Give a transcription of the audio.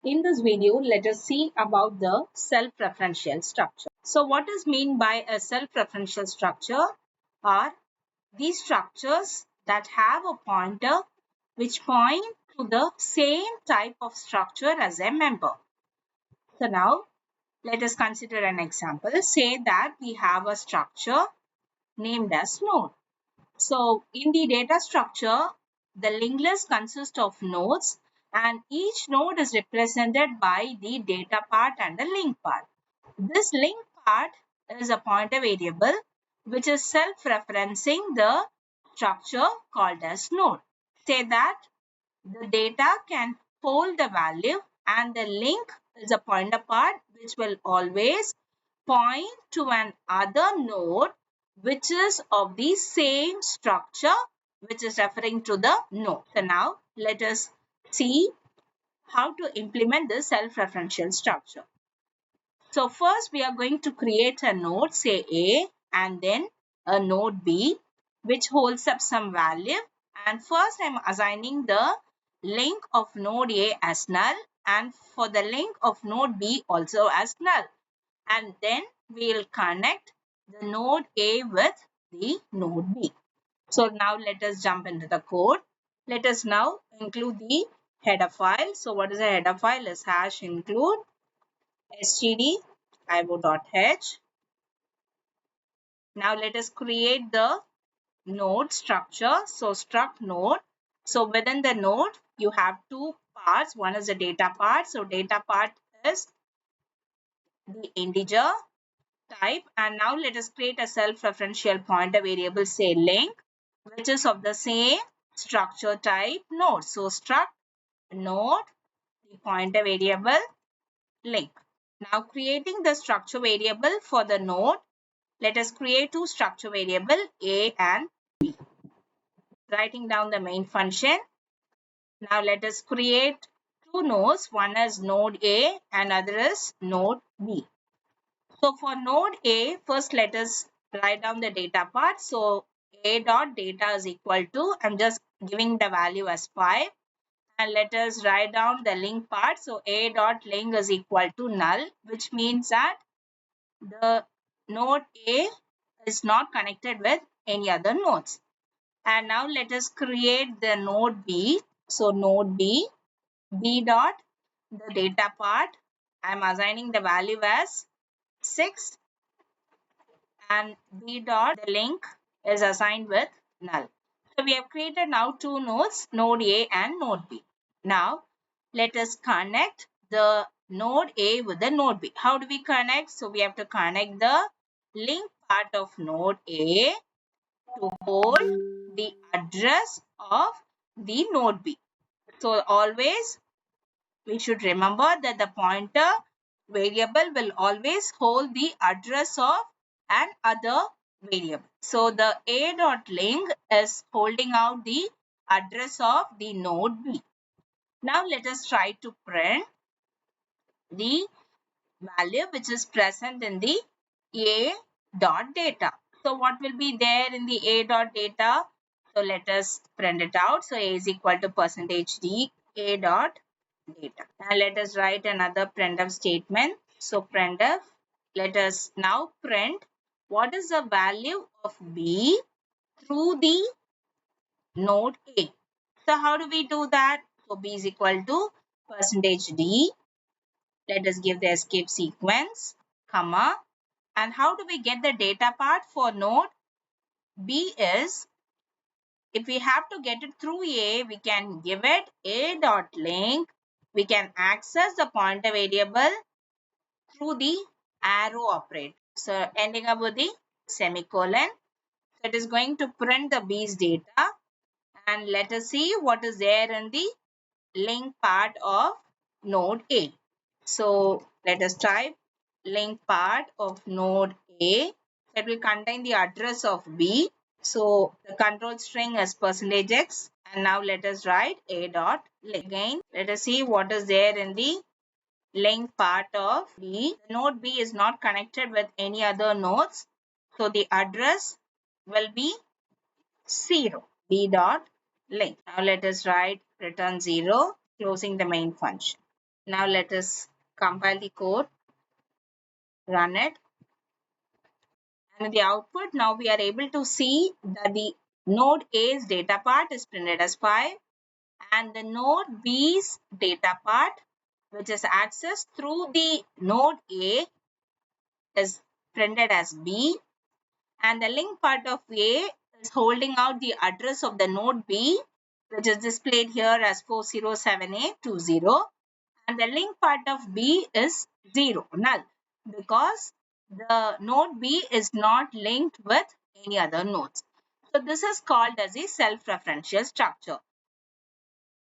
In this video, let us see about the self-referential structure. So what is meant by a self-referential structure are these structures that have a pointer which point to the same type of structure as a member. So now let us consider an example. Say that we have a structure named as node. So in the data structure, the linked list consists of nodes and each node is represented by the data part and the link part. This link part is a pointer variable which is self-referencing the structure called as node. Say that the data can hold the value and the link is a pointer part which will always point to an other node which is of the same structure which is referring to the node. So now let us see how to implement this self-referential structure. So first we are going to create a node, say A, and then a node B which holds up some value, and first I am assigning the link of node A as null and for the link of node B also as null, and then we will connect the node A with the node B. So now let us jump into the code. Let us now include the header file. So what is the header file? Is hash include stdio.h. Now let us create the node structure. So struct node. So within the node you have two parts. One is the data part. So data part is the integer type, and now let us create a self-referential pointer variable, say link, which is of the same structure type node. So struct node, the pointer variable link. Now creating the structure variable for the node, let us create two structure variable A and B. Writing down the main function. Now let us create two nodes. One is node A and other is node B. So for node A, first let us write down the data part. So A dot data is equal to, I'm just giving the value as 5. And let us write down the link part. So A dot link is equal to null, which means that the node A is not connected with any other nodes. And now let us create the node B. So node B, B dot the data part, I'm assigning the value as 6, and B dot the link is assigned with null. So we have created now two nodes, node A and node B. Now let us connect the node A with the node B. How do we connect? So we have to connect the link part of node A to hold the address of the node B. So always we should remember that the pointer variable will always hold the address of an other variable. So the A dot link is holding out the address of the node B. Now let us try to print the value which is present in the A dot data. So what will be there in the A dot data? So let us print it out. So A is equal to %d A dot data. Now let us write another printf statement. So printf, let us now print what is the value of B through the node A. So how do we do that? So B is equal to %d. Let us give the escape sequence, comma. And how do we get the data part for node B is, if we have to get it through A, we can give it A dot link. We can access the pointer variable through the arrow operator. So ending up with the semicolon. So it is going to print the B's data, and let us see what is there in the link part of node A. So let us type link part of node A. That will contain the address of B. So the control string is %x, and now let us write A dot link. Again, let us see what is there in the link part of B. The node B is not connected with any other nodes, so the address will be 0. B dot link. Now let us write return 0, closing the main function. Now let us compile the code, run it. And in the output, now we are able to see that the node A's data part is printed as 5 and the node B's data part, which is accessed through the node A, is printed as B, and the link part of A is holding out the address of the node B, which is displayed here as 407820, and the link part of B is 0, null, because the node B is not linked with any other nodes. So this is called as a self-referential structure.